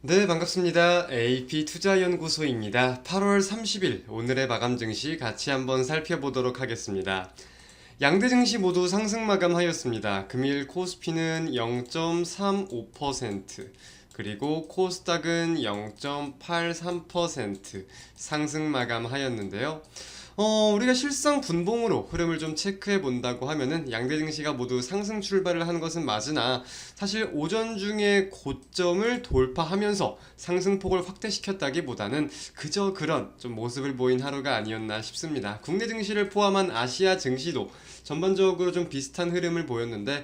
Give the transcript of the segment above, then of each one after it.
네, 반갑습니다. AP투자연구소입니다. 8월 30일 오늘의 마감 증시 같이 한번 살펴보도록 하겠습니다. 양대 증시 모두 상승 마감하였습니다. 금일 코스피는 0.35%, 그리고 코스닥은 0.83% 상승 마감하였는데요. 우리가 실상 분봉으로 흐름을 좀 체크해 본다고 하면은 양대 증시가 모두 상승 출발을 한 것은 맞으나 사실 오전 중에 고점을 돌파하면서 상승폭을 확대시켰다기보다는 그저 그런 좀 모습을 보인 하루가 아니었나 싶습니다. 국내 증시를 포함한 아시아 증시도 전반적으로 좀 비슷한 흐름을 보였는데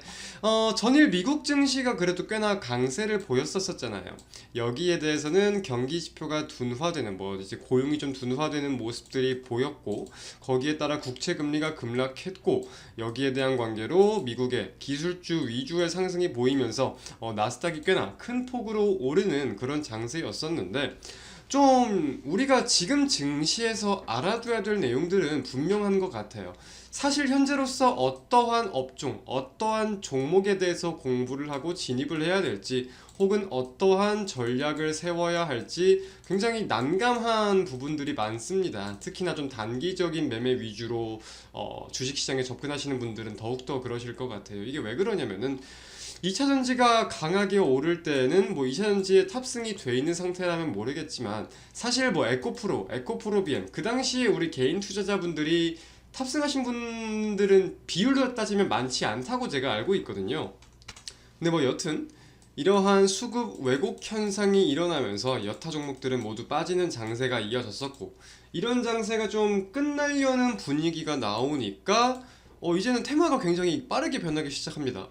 전일 미국 증시가 그래도 꽤나 강세를 보였었잖아요. 여기에 대해서는 경기 지표가 둔화되는 이제 고용이 좀 둔화되는 모습들이 보였고, 거기에 따라 국채 금리가 급락했고, 여기에 대한 관계로 미국의 기술주 위주의 상승이 보이면서 나스닥이 꽤나 큰 폭으로 오르는 그런 장세였었는데, 좀 우리가 지금 증시에서 알아둬야 될 내용들은 분명한 것 같아요. 사실 현재로서 어떠한 업종, 어떠한 종목에 대해서 공부를 하고 진입을 해야 될지, 혹은 어떠한 전략을 세워야 할지 굉장히 난감한 부분들이 많습니다. 특히나 좀 단기적인 매매 위주로 주식시장에 접근하시는 분들은 더욱더 그러실 것 같아요. 이게 왜 그러냐면은 2차전지가 강하게 오를 때는 2차전지에 탑승이 돼 있는 상태라면 모르겠지만, 사실 에코프로 BM 그 당시에 우리 개인 투자자분들이 탑승하신 분들은 비율로 따지면 많지 않다고 제가 알고 있거든요. 근데 여튼 이러한 수급 왜곡 현상이 일어나면서 여타 종목들은 모두 빠지는 장세가 이어졌었고, 이런 장세가 좀 끝나려는 분위기가 나오니까 이제는 테마가 굉장히 빠르게 변하기 시작합니다.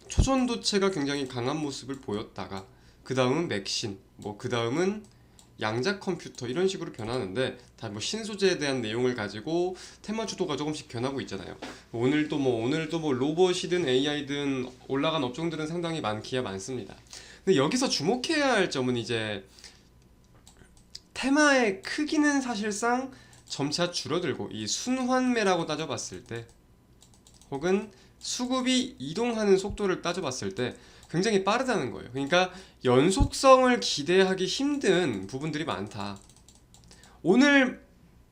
초전도체가 굉장히 강한 모습을 보였다가, 그 다음은 맥신, 그 다음은 양자 컴퓨터, 이런 식으로 변하는데, 다 신소재에 대한 내용을 가지고 테마 주도가 조금씩 변하고 있잖아요. 오늘도 로봇이든 AI든 올라간 업종들은 상당히 많기야 많습니다. 근데 여기서 주목해야 할 점은 이제 테마의 크기는 사실상 점차 줄어들고, 이 순환매라고 따져봤을 때, 혹은 수급이 이동하는 속도를 따져봤을 때 굉장히 빠르다는 거예요. 그러니까 연속성을 기대하기 힘든 부분들이 많다. 오늘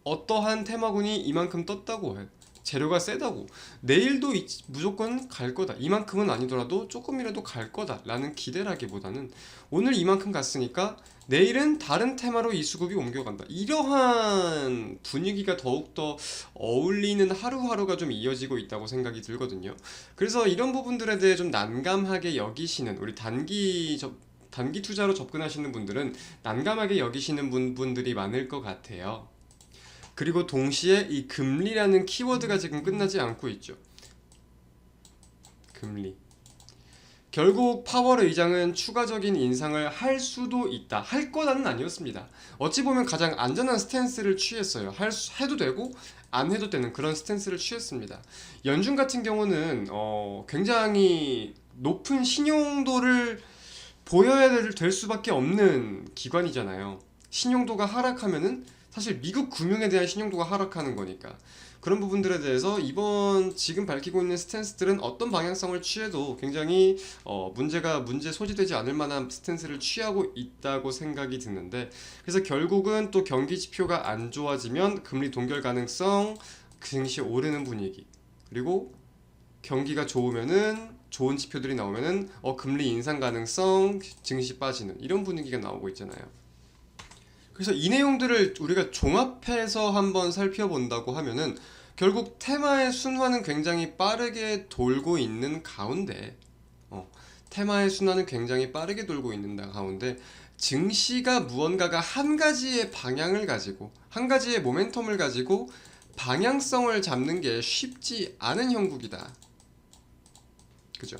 어떠한 테마군이 이만큼 떴다고 해, 재료가 세다고, 내일도 무조건 갈 거다, 이만큼은 아니더라도 조금이라도 갈 거다 라는 기대라기보다는, 오늘 이만큼 갔으니까 내일은 다른 테마로 이 수급이 옮겨간다, 이러한 분위기가 더욱더 어울리는 하루하루가 좀 이어지고 있다고 생각이 들거든요. 그래서 이런 부분들에 대해 좀 난감하게 여기시는 우리 단기 투자로 접근하시는 분들은 난감하게 여기시는 분들이 많을 것 같아요. 그리고 동시에 이 금리라는 키워드가 지금 끝나지 않고 있죠. 금리. 결국 파월 의장은 추가적인 인상을 할 수도 있다, 할 거다는 아니었습니다. 어찌 보면 가장 안전한 스탠스를 취했어요. 해도 되고 안 해도 되는 그런 스탠스를 취했습니다. 연준 같은 경우는 굉장히 높은 신용도를 보여야 될 수밖에 없는 기관이잖아요. 신용도가 하락하면은 사실 미국 금융에 대한 신용도가 하락하는 거니까, 그런 부분들에 대해서 이번 지금 밝히고 있는 스탠스들은 어떤 방향성을 취해도 굉장히 문제 소지되지 않을 만한 스탠스를 취하고 있다고 생각이 드는데, 그래서 결국은 또 경기 지표가 안 좋아지면 금리 동결 가능성, 증시 오르는 분위기, 그리고 경기가 좋은 지표들이 나오면은 금리 인상 가능성, 증시 빠지는, 이런 분위기가 나오고 있잖아요. 그래서 이 내용들을 우리가 종합해서 한번 살펴본다고 하면은, 결국 테마의 순환은 굉장히 빠르게 돌고 있는 가운데, 테마의 순환은 굉장히 빠르게 돌고 있는 가운데, 증시가 무언가가 한 가지의 방향을 가지고, 한 가지의 모멘텀을 가지고 방향성을 잡는 게 쉽지 않은 형국이다. 그죠?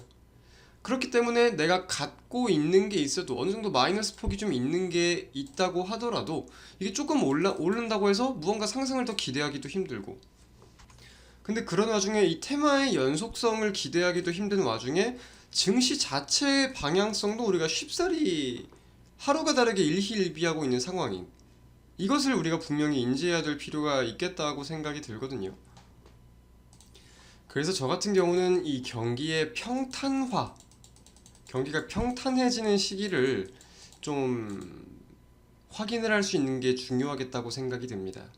그렇기 때문에 내가 갖고 있는 게 있어도, 어느 정도 마이너스 폭이 좀 있는 게 있다고 하더라도, 이게 조금 오른다고 해서 무언가 상승을 더 기대하기도 힘들고, 근데 그런 와중에 이 테마의 연속성을 기대하기도 힘든 와중에 증시 자체의 방향성도 우리가 쉽사리 하루가 다르게 일희일비하고 있는 상황인, 이것을 우리가 분명히 인지해야 될 필요가 있겠다고 생각이 들거든요. 그래서 저 같은 경우는 이 경기가 평탄해지는 시기를 좀 확인을 할 수 있는 게 중요하겠다고 생각이 듭니다.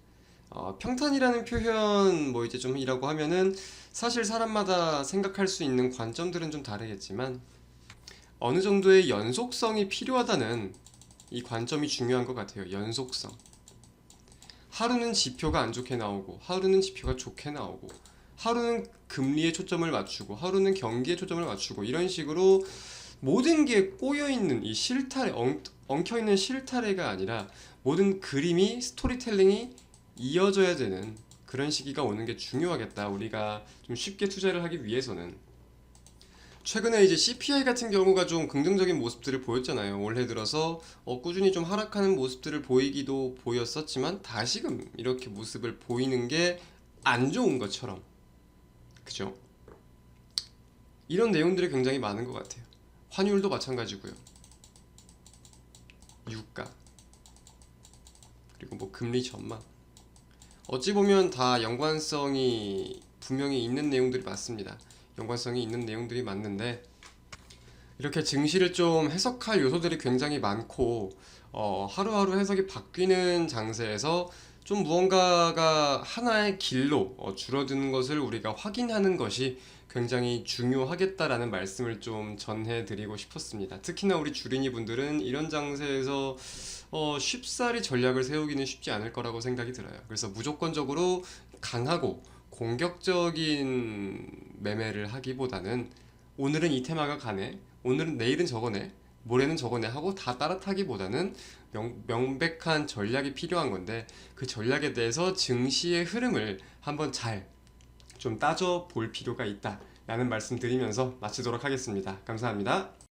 평탄이라는 표현 뭐 이제 좀 이라고 하면은 사실 사람마다 생각할 수 있는 관점들은 좀 다르겠지만 어느 정도의 연속성이 필요하다는 이 관점이 중요한 것 같아요. 연속성. 하루는 지표가 안 좋게 나오고 하루는 지표가 좋게 나오고 하루는 금리에 초점을 맞추고 하루는 경기에 초점을 맞추고 이런 식으로 모든 게 꼬여있는 이 실타래, 엉켜있는 실타래가 아니라 모든 그림이 스토리텔링이 이어져야 되는 그런 시기가 오는 게 중요하겠다. 우리가 좀 쉽게 투자를 하기 위해서는. 최근에 이제 CPI 같은 경우가 좀 긍정적인 모습들을 보였잖아요. 올해 들어서 꾸준히 좀 하락하는 모습들을 보이기도 보였었지만 다시금 이렇게 모습을 보이는 게 안 좋은 것처럼. 그죠? 이런 내용들이 굉장히 많은 것 같아요. 환율도 마찬가지고요. 유가, 그리고 뭐 금리 전망. 어찌 보면 다 연관성이 분명히 있는 내용들이 맞습니다. 연관성이 있는 내용들이 맞는데 이렇게 증시를 좀 해석할 요소들이 굉장히 많고 하루하루 해석이 바뀌는 장세에서 좀 무언가가 하나의 길로 줄어드는 것을 우리가 확인하는 것이 굉장히 중요하겠다라는 말씀을 좀 전해드리고 싶었습니다. 특히나 우리 주린이 분들은 이런 장세에서 쉽사리 전략을 세우기는 쉽지 않을 거라고 생각이 들어요. 그래서 무조건적으로 강하고 공격적인 매매를 하기보다는 오늘은 이 테마가 가네, 오늘은 내일은 저거네, 모레는 저거네 하고 다 따라타기보다는 명백한 전략이 필요한 건데 그 전략에 대해서 증시의 흐름을 한번 잘 좀 따져 볼 필요가 있다 라는 말씀 드리면서 마치도록 하겠습니다. 감사합니다.